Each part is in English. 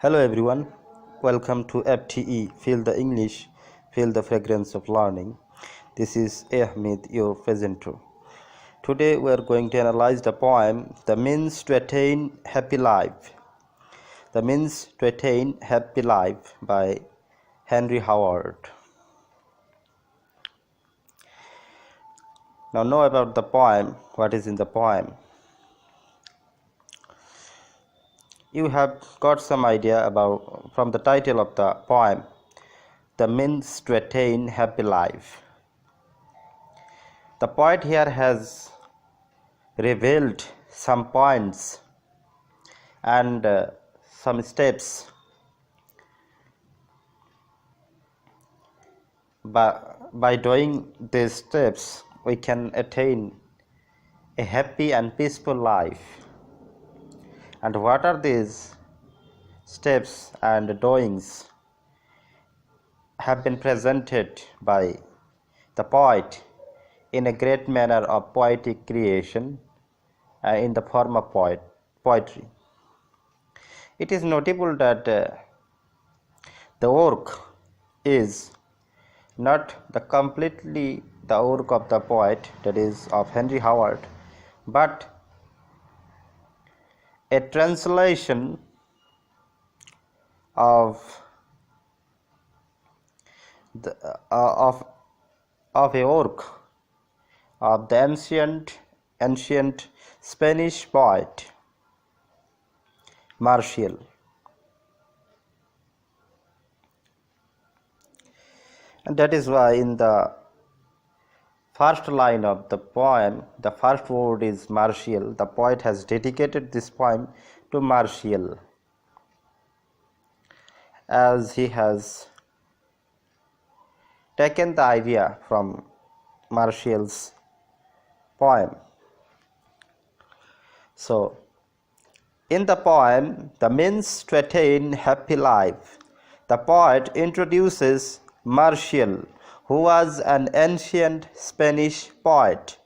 Hello everyone, welcome to FTE. Feel the English, feel the fragrance of learning. This is Ahmed, your presenter. Today we are going to analyze the poem The Means to Attain Happy Life. The Means to Attain Happy Life by Henry Howard. Now know about the poem, what is in the poem. You have got some idea about from the title of the poem, The Means to Attain Happy Life. The poet here has revealed some points and some steps by doing these steps we can attain a happy and peaceful life. And what are these steps and doings have been presented by the poet in a great manner of poetic creation in the form of poetry. It is notable that the work is not completely the work of the poet, that is of Henry Howard, but a translation of a work of the ancient Spanish poet Martial. And that is why in the first line of the poem, the first word is Martial. The poet has dedicated this poem to Martial, as he has taken the idea from Martial's poem. So, in the poem, The Means to Attain Happy Life, the poet introduces Martial, who was an ancient Spanish poet,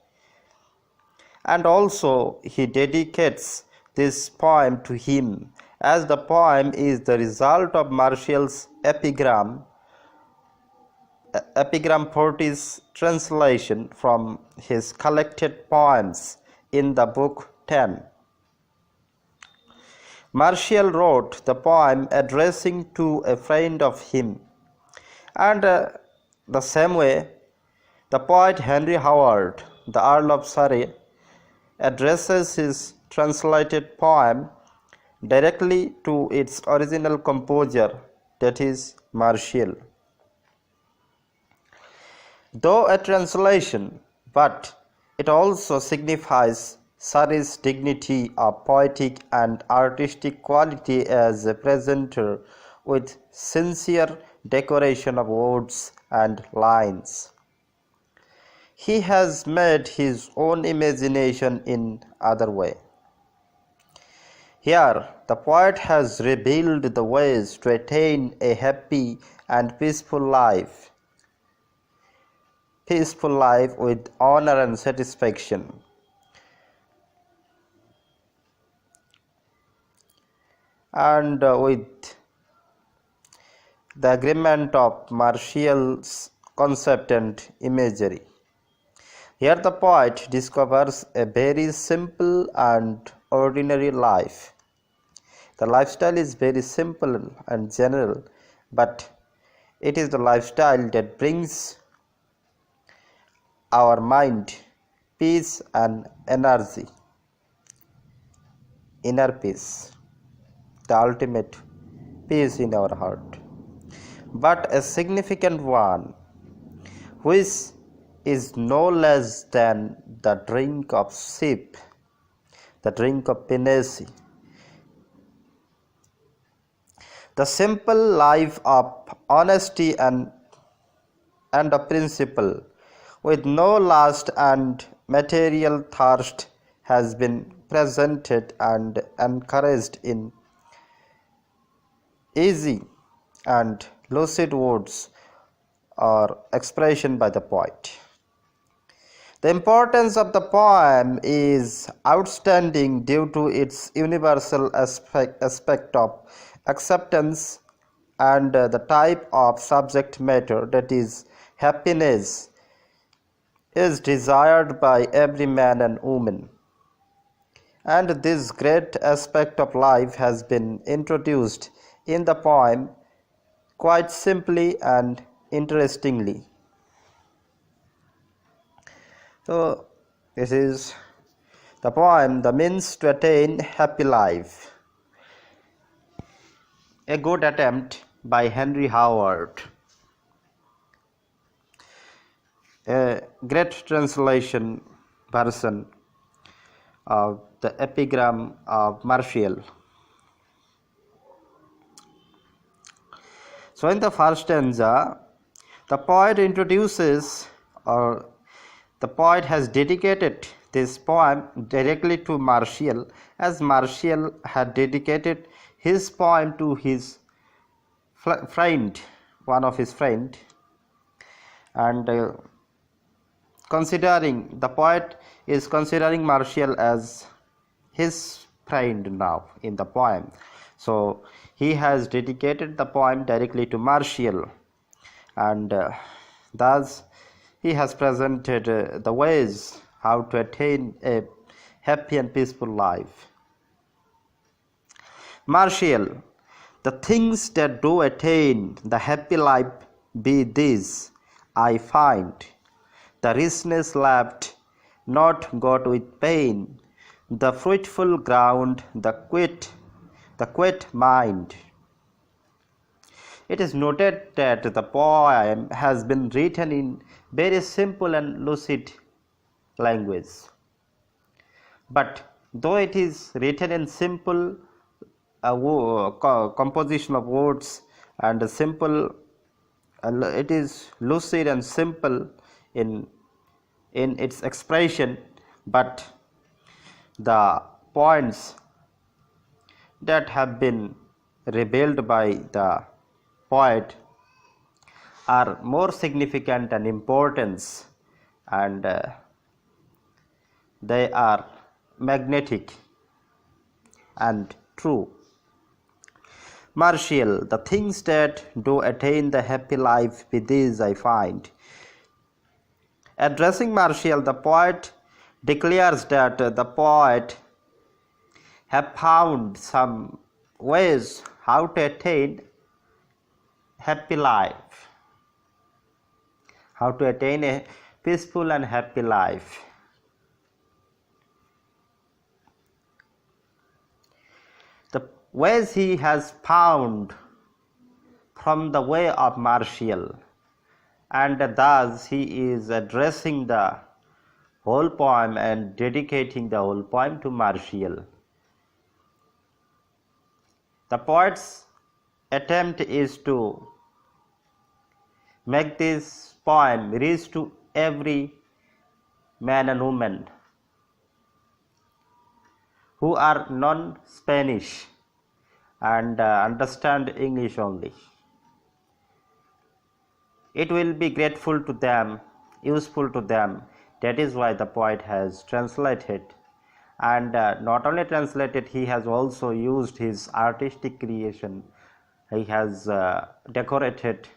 and also he dedicates this poem to him, as the poem is the result of Martial's epigram 40's translation from his collected poems in the book 10. Martial wrote the poem addressing to a friend of him, and the same way the poet Henry Howard, the Earl of Surrey, addresses his translated poem directly to its original composer, that is Martial. Though a translation, but it also signifies Surrey's dignity of poetic and artistic quality as a presenter with sincere decoration of words and lines. He has made his own imagination in other way. Here, the poet has revealed the ways to attain a happy and peaceful life with honor and satisfaction. And with the agreement of Martial's concept and imagery. Here the poet discovers a very simple and ordinary life. The lifestyle is very simple and general, but it is the lifestyle that brings our mind peace and energy, inner peace, the ultimate peace in our heart. But a significant one, which is no less than the drink of sip, the drink of Pinesi, the simple life of honesty and of principle, with no lust and material thirst, has been presented and encouraged in easy and lucid words or expression by the poet. The importance of the poem is outstanding due to its universal aspect of acceptance and the type of subject matter, that is happiness, is desired by every man and woman. And this great aspect of life has been introduced in the poem quite simply and interestingly. So, this is the poem, The Means to Attain Happy Life. A good attempt by Henry Howard. A great translation version of the epigram of Martial. So in the first stanza, the poet introduces, or the poet has dedicated this poem directly to Martial, as Martial had dedicated his poem to his friend, one of his friend, and the poet is considering Martial as his friend now in the poem. So he has dedicated the poem directly to Martial, and thus he has presented the ways how to attain a happy and peaceful life. Martial, the things that do attain the happy life be these, I find: the richness left, not got with pain, the fruitful ground, the quiet mind. It is noted that the poem has been written in very simple and lucid language. But though it is written in simple composition of words and simple, it is lucid and simple in its expression, but the points that have been revealed by the poet are more significant and important, and they are magnetic and true. Martial, the things that do attain the happy life be these, I find. Addressing Martial, the poet declares that the poet have found some ways how to attain happy life, how to attain a peaceful and happy life. The ways he has found from the way of Martial, and thus he is addressing the whole poem and dedicating the whole poem to Martial. The poet's attempt is to make this poem reach to every man and woman who are non-Spanish and understand English only. It will be grateful to them, useful to them. That is why the poet has translated, and not only translated, he has also used his artistic creation. He has decorated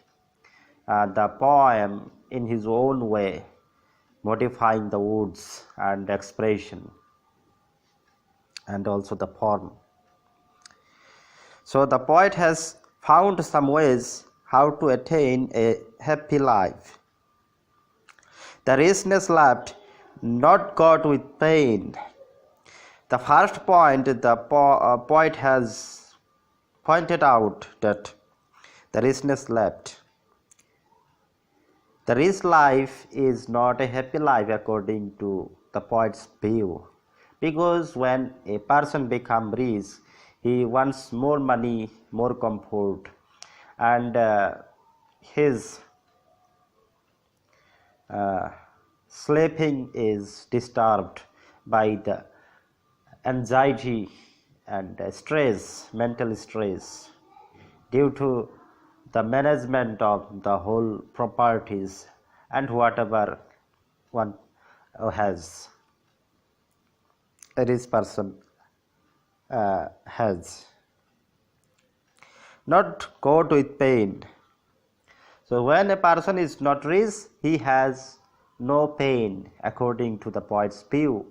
the poem in his own way, modifying the words and expression and also the form. So the poet has found some ways how to attain a happy life. The richness left, not got with pain. The first point, the poet has pointed out that the richness left. The rich life is not a happy life according to the poet's view, because when a person becomes rich, he wants more money, more comfort, and his sleeping is disturbed by the anxiety and stress, mental stress, due to the management of the whole properties and whatever one has, a rich person has. not coat with pain. So when a person is not rich, he has no pain according to the poet's view.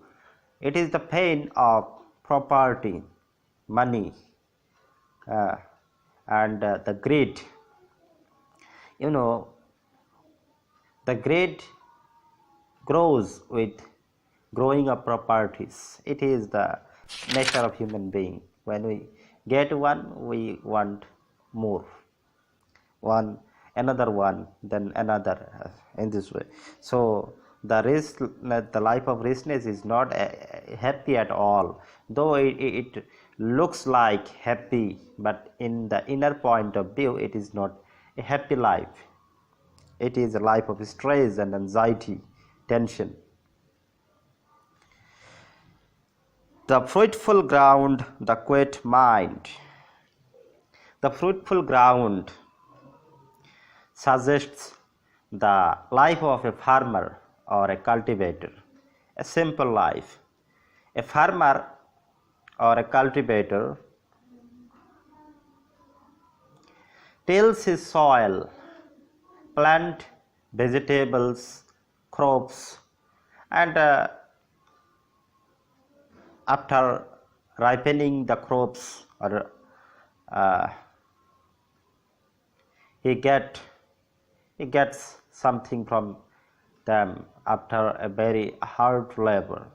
It is the pain of property, money, and the greed. You know, the greed grows with growing of properties. It is the nature of human being. When we get one, we want more. Another one, then another, in this way. So the life of richness is not happy at all, though it looks like happy, but in the inner point of view, it is not a happy life. It is a life of stress and anxiety, tension. The fruitful ground, the quiet mind. The fruitful ground suggests the life of a farmer or a cultivator, a simple life. A farmer or a cultivator tills his soil, plant vegetables, crops, and after ripening the crops, or he gets something from them after a very hard labor.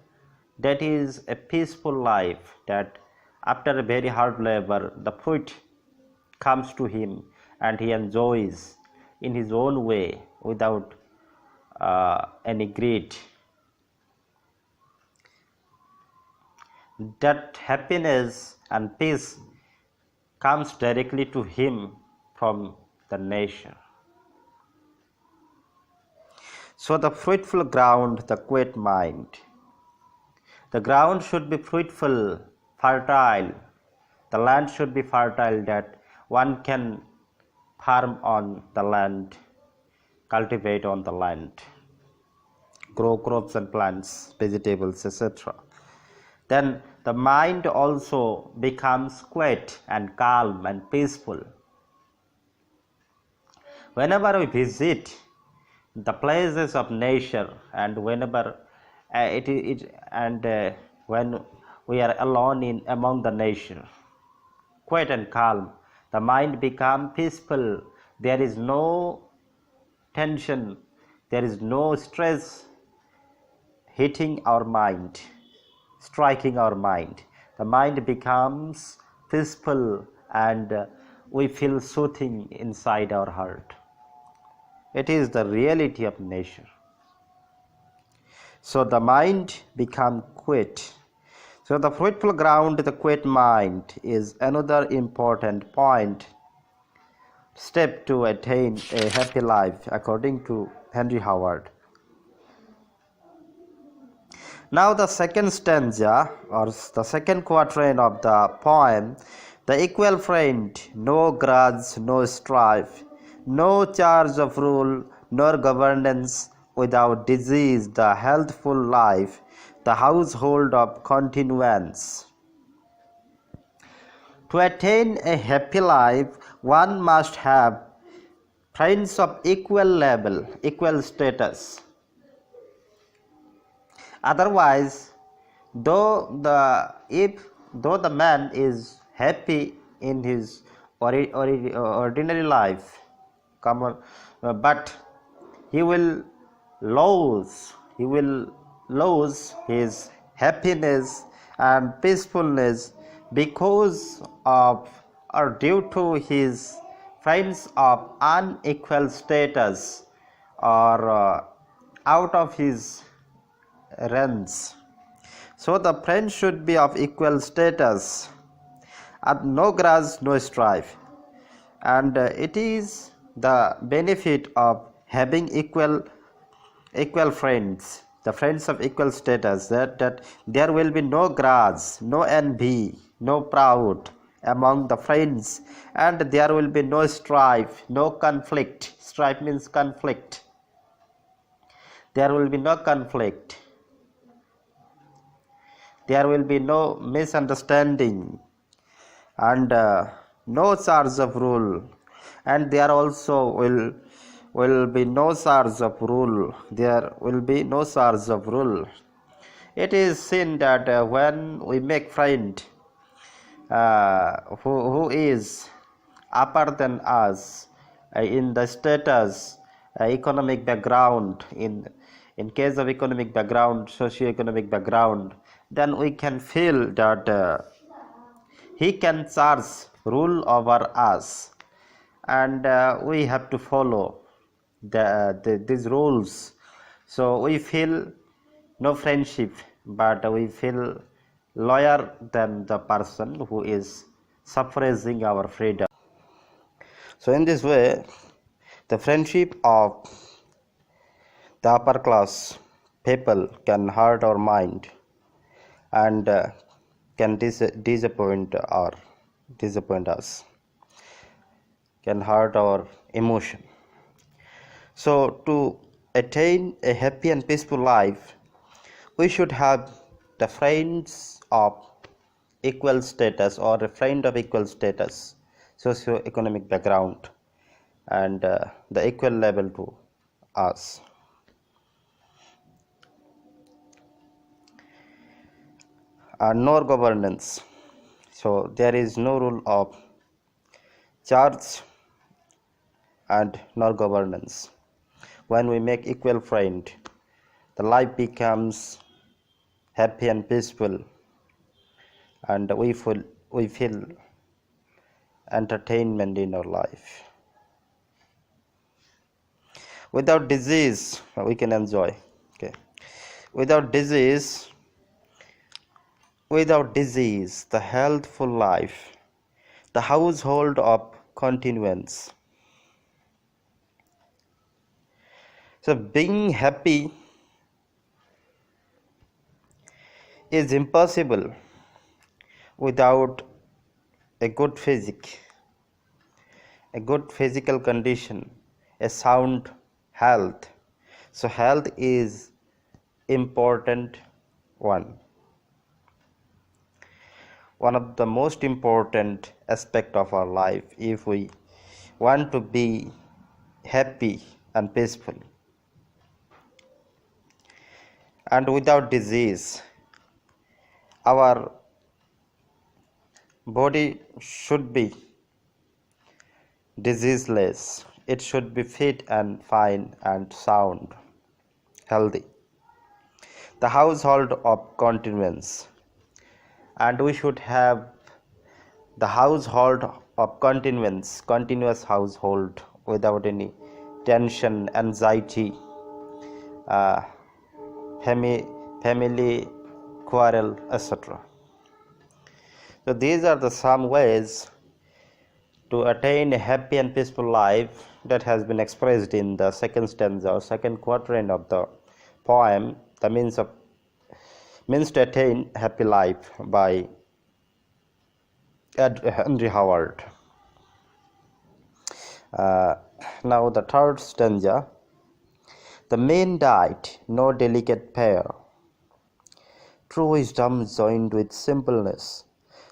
That is a peaceful life, that after a very hard labor, the fruit comes to him and he enjoys in his own way without any greed. That happiness and peace comes directly to him from the nature. So the fruitful ground, the quiet mind. The ground should be fruitful, fertile. The land should be fertile, that one can farm on the land, cultivate on the land, grow crops and plants, vegetables, etc. Then the mind also becomes quiet and calm and peaceful. Whenever we visit the places of nature, and whenever when we are alone among the nature, quiet and calm, the mind becomes peaceful. There is no tension, there is no stress hitting our mind, striking our mind. The mind becomes peaceful and we feel soothing inside our heart. It is the reality of nature. So the mind becomes quiet. So the fruitful ground, the quiet mind, is another important point, step to attain a happy life, according to Henry Howard. Now the second stanza, or the second quatrain of the poem, the equal friend, no grudge, no strife, no charge of rule, nor governance, without disease, the healthful life, the household of continuance. To attain a happy life, one must have friends of equal level, equal status. Otherwise, though the man is happy in his ordinary life, but he will lose his happiness and peacefulness because of, or due to, his friends of unequal status, or out of his range. So the friends should be of equal status, and no grudge, no strife. And it is the benefit of having equal friends, the friends of equal status, that there will be no grudge, no envy, no proud among the friends, and there will be no strife, no conflict. Strife means conflict. There will be no conflict. There will be no misunderstanding, and no charge of rule, and there also will be no charge of rule. There will be no charge of rule. It is seen that when we make friend who is upper than us in the status, economic background, in case of economic background, socio-economic background, then we can feel that he can charge rule over us, and we have to follow these rules. So we feel no friendship, but we feel lower than the person who is suppressing our freedom. So in this way, the friendship of the upper class people can hurt our mind, and can disappoint us, can hurt our emotion. So to attain a happy and peaceful life, we should have the friends of equal status, or a friend of equal status, socio-economic background, and the equal level to us. No governance. So there is no rule of charge and no governance. When we make equal friend, the life becomes happy and peaceful, and we feel entertainment in our life. Without disease, we can enjoy. Okay. Without disease, the healthful life, the household of continuance. So being happy is impossible without a good physical condition, a sound health. So health is important one of the most important aspect of our life if we want to be happy and peaceful. And without disease, our body should be diseaseless. It should be fit and fine and sound, healthy. The household of continuance, and we should have the household of continuous household without any tension, anxiety, family quarrel, etc. So these are the some ways to attain a happy and peaceful life that has been expressed in the second stanza or second quatrain of the poem, the means to attain happy life, by Henry Howard. Now the third stanza. The main diet, no delicate pair, true wisdom joined with simpleness,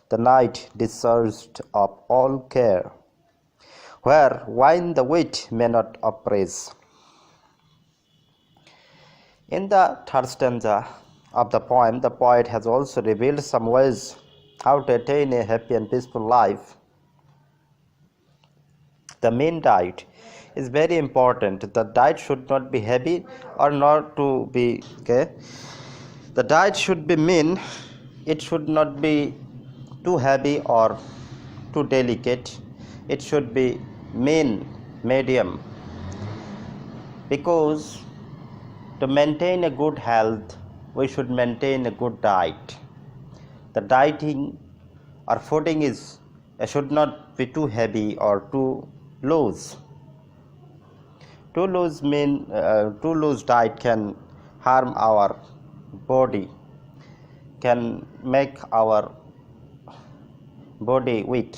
the night discharged of all care, where wine the wit may not oppress. In the third stanza of the poem, the poet has also revealed some ways how to attain a happy and peaceful life. The main diet is very important. The diet should not be heavy or not to be The diet should be mean. It should not be too heavy or too delicate. It should be medium. Because to maintain a good health, we should maintain a good diet. The dieting or fooding should not be too heavy or too loose. Too loose diet can harm our body, can make our body weak,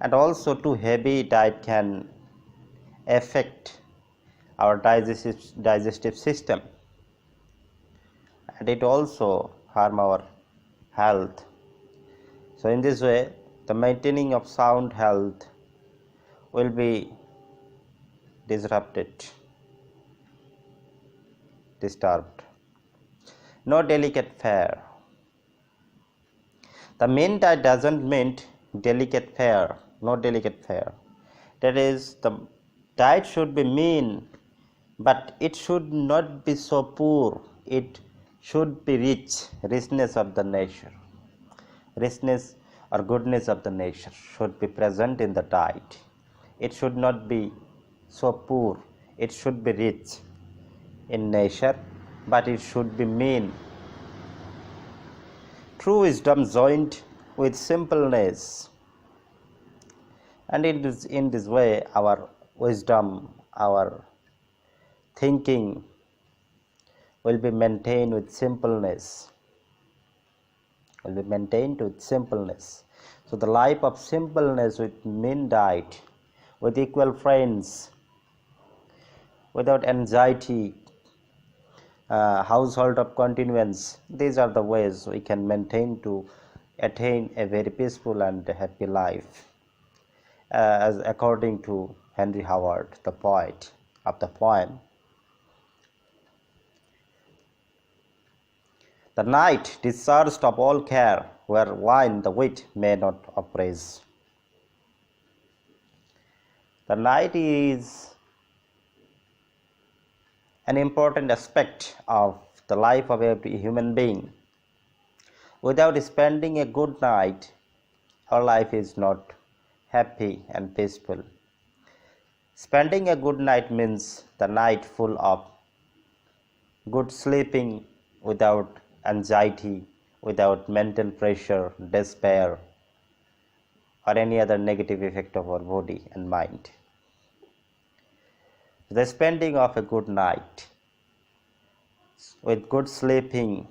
and also too heavy diet can affect our digestive system, and it also harm our health. So in this way, the maintaining of sound health will be disturbed. No delicate fare. The mean diet doesn't mean delicate fare, no delicate fare. That is, the diet should be mean, but it should not be so poor. It should be richness of the nature. Richness or goodness of the nature should be present in the diet. It should not be so poor. It should be rich in nature, but it should be mean. True wisdom joined with simpleness, and in this way our wisdom, our thinking will be maintained with simpleness. So the life of simpleness with mean diet, with equal friends, without anxiety, household of continuance, these are the ways we can maintain to attain a very peaceful and happy life, as according to Henry Howard, the poet of the poem. The night discharged of all care, where wine the wit may not oppress. The night is an important aspect of the life of every human being. Without spending a good night, our life is not happy and peaceful. Spending a good night means the night full of good sleeping, without anxiety, without mental pressure, despair, or any other negative effect of our body and mind. The spending of a good night with good sleeping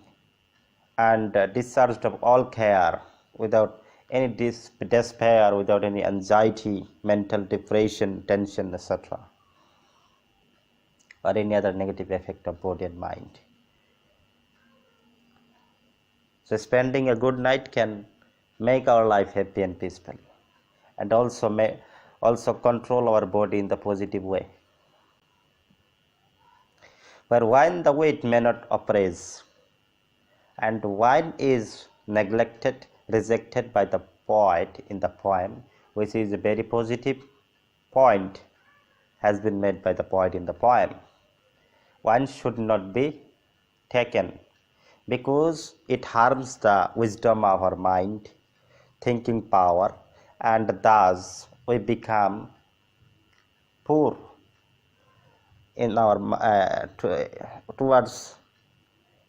and discharged of all care, without any despair, without any anxiety, mental depression, tension, etc., or any other negative effect of body and mind. So spending a good night can make our life happy and peaceful, and also control our body in the positive way. Where wine the wit may not oppress, and wine is neglected, rejected by the poet in the poem, which is a very positive point has been made by the poet in the poem. Wine should not be taken because it harms the wisdom of our mind, thinking power, and thus we become poor in our towards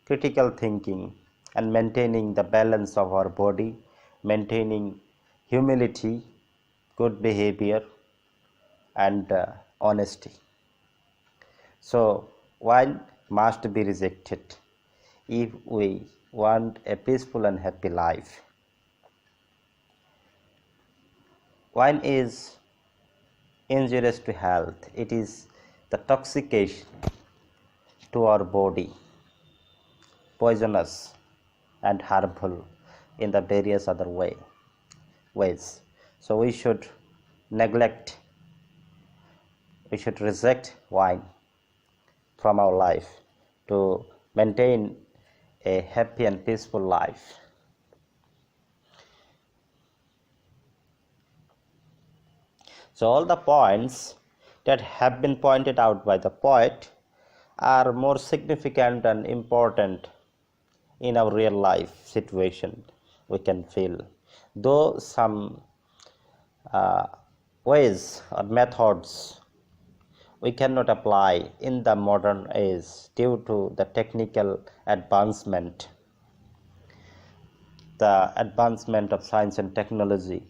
critical thinking and maintaining the balance of our body, maintaining humility, good behavior, and honesty. So wine must be rejected if we want a peaceful and happy life. Wine is injurious to health. It is the toxication to our body, poisonous and harmful in the various other ways. So we should reject wine from our life to maintain a happy and peaceful life. So all the points that have been pointed out by the poet are more significant and important in our real life situation, we can feel. Though some ways or methods we cannot apply in the modern age due to the technical advancement, the advancement of science and technology,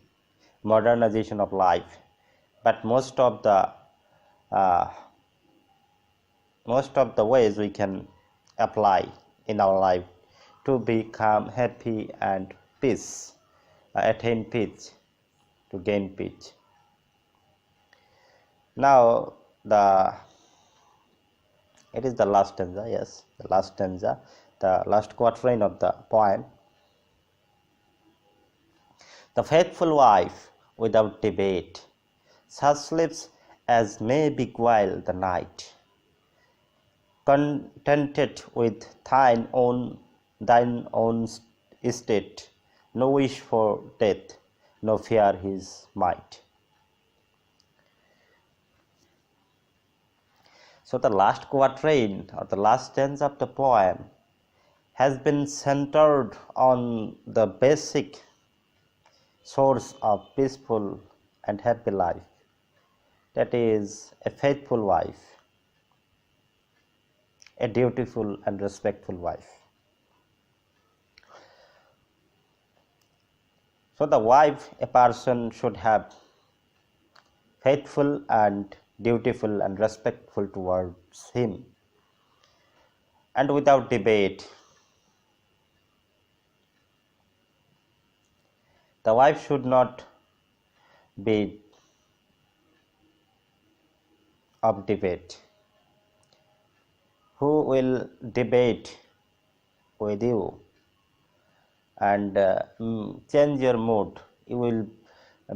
modernization of life, but most of the ways we can apply in our life to become happy and peace, attain peace, to gain peace. Now it is the last stanza, yes, the last stanza, the last quatrain of the poem. The faithful wife without debate, such sleeps as may beguile the night, contented with thine own estate, no wish for death, no fear his might. So the last quatrain or the last stanza of the poem has been centered on the basic source of peaceful and happy life, that is a faithful wife, a dutiful and respectful wife. So the wife a person should have faithful and dutiful and respectful towards him, and without debate. The wife should not be of debate. Who will debate with you and change your mood? You will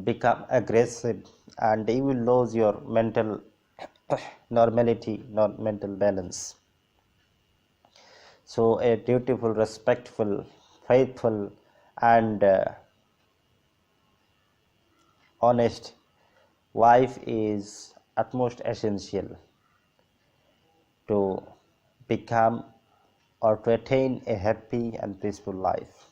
become aggressive and you will lose your mental normality, not mental balance. So a dutiful, respectful, faithful and honest wife is utmost essential to become or to attain a happy and peaceful life.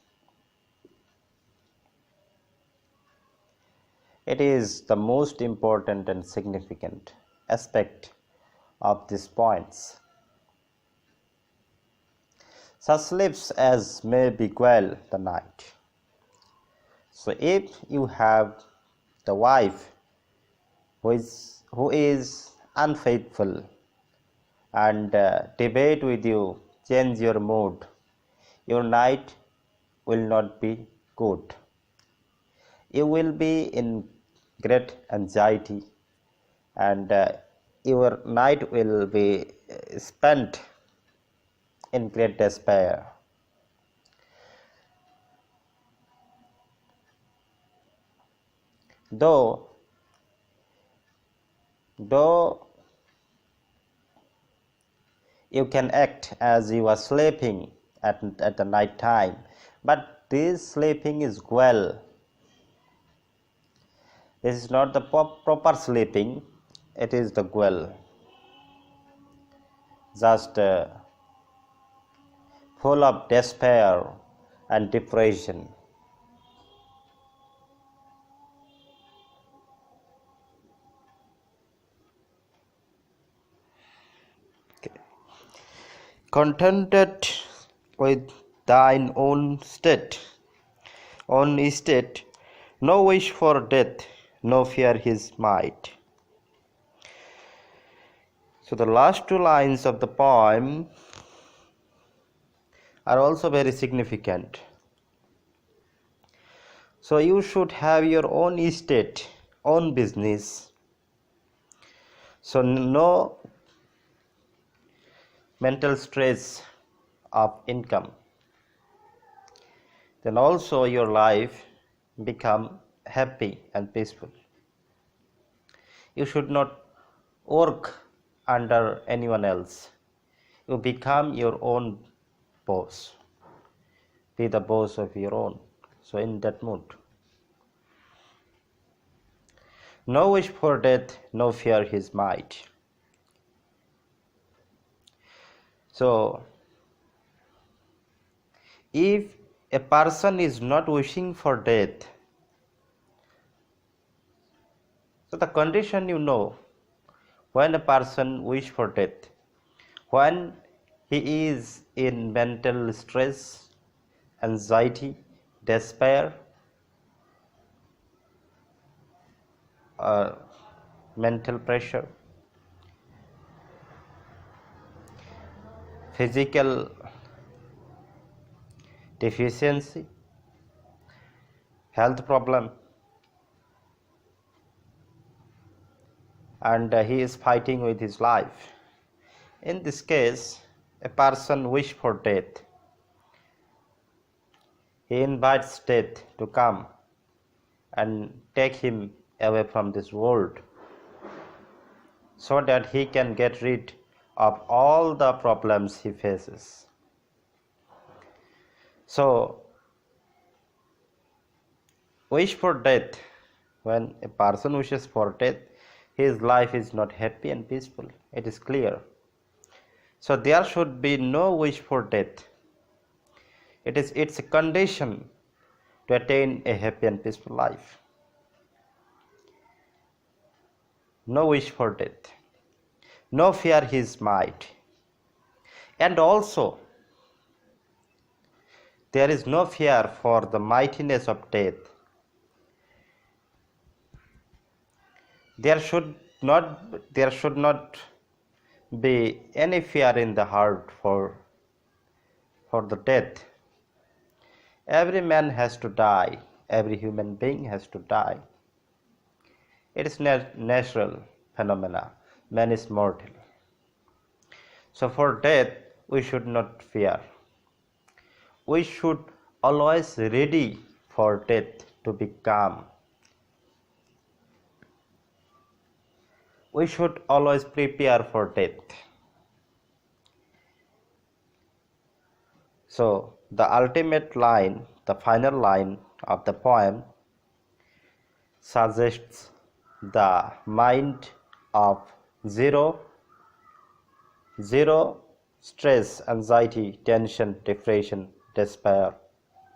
It is the most important and significant aspect of these points. Such sleeps as may beguile the night. So if you have the wife who is unfaithful and debate with you, change your mood, your night will not be good. You will be in great anxiety and your night will be spent in great despair. Though you can act as you are sleeping at the night time, but this sleeping is well. This is not the proper sleeping, it is the well, just full of despair and depression. Okay. Contented with thine own estate, no wish for death, no fear his might. So the last two lines of the poem are also very significant. So you should have your own estate, own business. So no mental stress of income. Then also your life become happy and peaceful. You should not work under anyone else. You become your own boss. Be the boss of your own. So in that mood. No wish for death, no fear his might. So if a person is not wishing for death, so the condition when a person wishes for death, when he is in mental stress, anxiety, despair, mental pressure, physical deficiency, health problem, and he is fighting with his life. In this case, a person wishes for death. He invites death to come and take him away from this world so that he can get rid of all the problems he faces. So, wish for death. When a person wishes for death, his life is not happy and peaceful. It is clear. So there should be no wish for death. It's a condition to attain a happy and peaceful life. No wish for death. No fear his might. And also, there is no fear for the mightiness of death. There should not be any fear in the heart for the death. Every man has to die. Every human being has to die. It is natural phenomena. Man is mortal. So for death, we should not fear. We should always ready for death to be calm. We should always prepare for death. So the ultimate line, the final line of the poem suggests the mind of zero stress, anxiety, tension, depression, despair,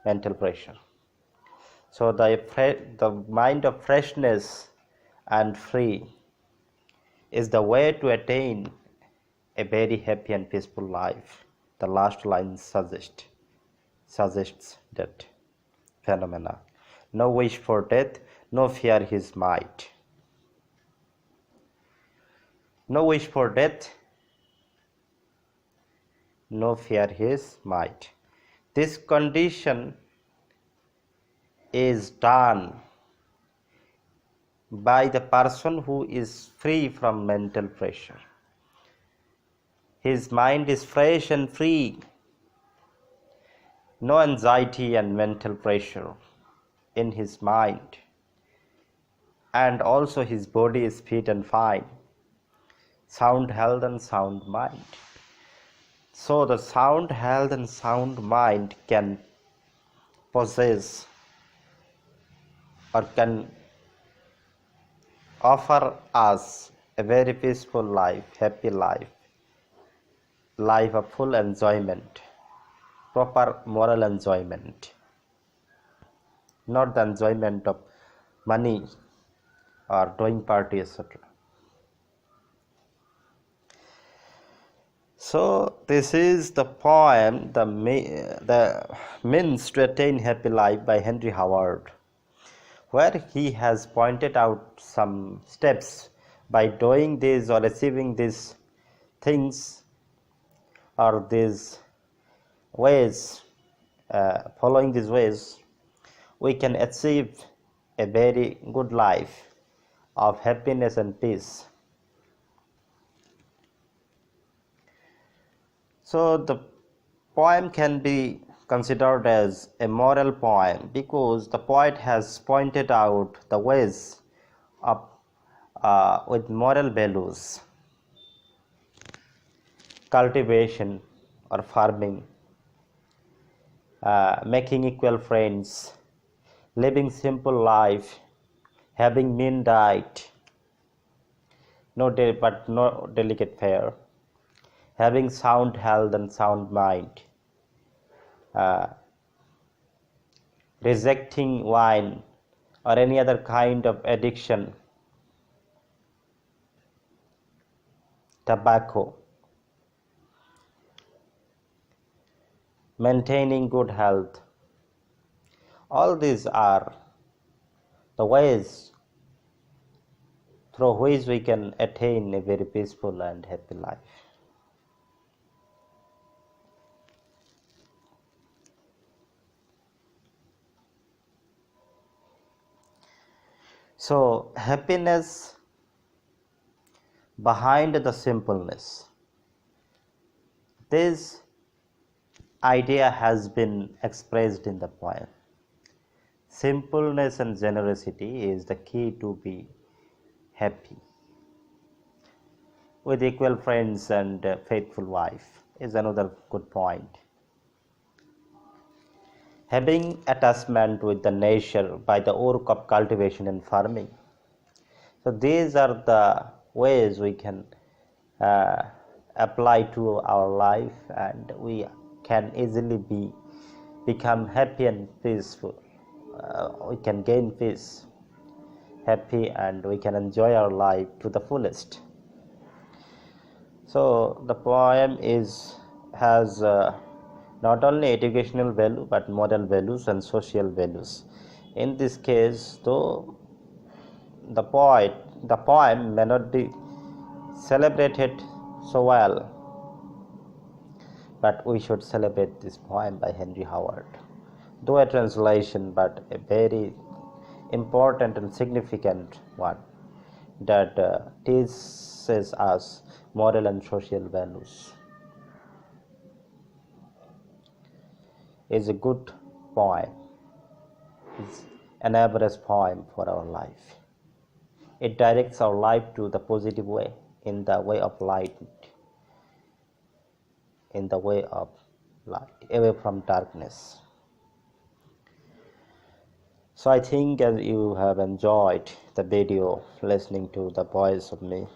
mental pressure. So the mind of freshness and free is the way to attain a very happy and peaceful life. The last line suggests that phenomena. No wish for death, no fear his might. No wish for death, no fear his might. This condition is done by the person who is free from mental pressure. His mind is fresh and free. No anxiety and mental pressure in his mind. And also his body is fit and fine. Sound health and sound mind. So the sound health and sound mind can possess or can offer us a very peaceful life, happy life, life of full enjoyment, proper moral enjoyment, not the enjoyment of money or doing party, etc. So this is the poem, the Means to Attain Happy Life by Henry Howard, where he has pointed out some steps. By doing this or achieving these things or these ways, following these ways, we can achieve a very good life of happiness and peace. So the poem can be considered as a moral poem because the poet has pointed out the ways of with moral values, cultivation or farming, making equal friends, living simple life, having mean diet, but no delicate fare, having sound health and sound mind, rejecting wine or any other kind of addiction, tobacco, maintaining good health. All these are the ways through which we can attain a very peaceful and happy life. So, happiness behind the simpleness. This idea has been expressed in the poem. Simpleness and generosity is the key to be happy. With equal friends and a faithful wife is another good point. Having attachment with the nature by the work of cultivation and farming. So these are the ways we can uh, apply to our life, and we can easily become happy and peaceful. We can gain peace, happy, and we can enjoy our life to the fullest. So the poem has not only educational value but moral values and social values. In this case, though the poem may not be celebrated so well, but we should celebrate this poem by Henry Howard. Though a translation, but a very important and significant one that teaches us moral and social values. Is a good poem. It's an average poem for our life. It directs our life to the positive way, in the way of light, away from darkness. So I think as you have enjoyed the video listening to the voice of me,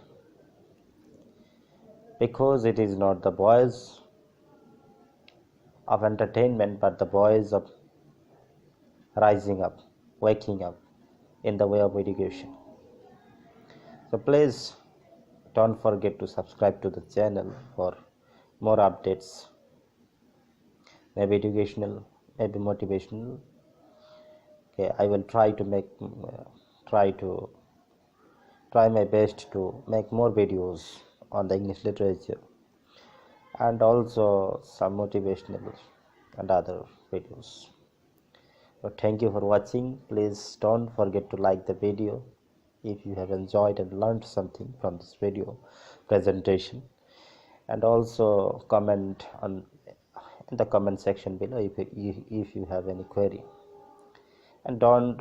because it is not the voice of entertainment but the voice of rising up, waking up in the way of education. So please don't forget to subscribe to the channel for more updates, maybe educational, maybe motivational. Okay, I will try my best to make more videos on the English literature and also some motivational and other videos. So thank you for watching. Please don't forget to like the video if you have enjoyed and learned something from this video presentation, and also comment in the comment section below if you have any query. And don't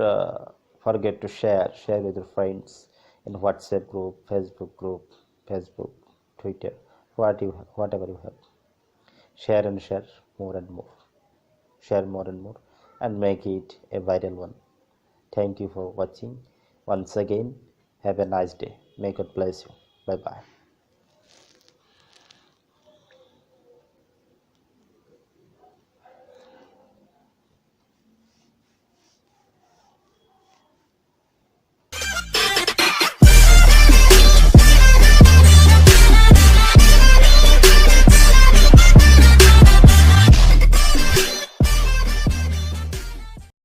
forget to share with your friends in WhatsApp group, Facebook, Twitter, whatever you have. Share more and more. Share more and more and make it a viral one. Thank you for watching. Once again, have a nice day. May God bless you. Bye bye.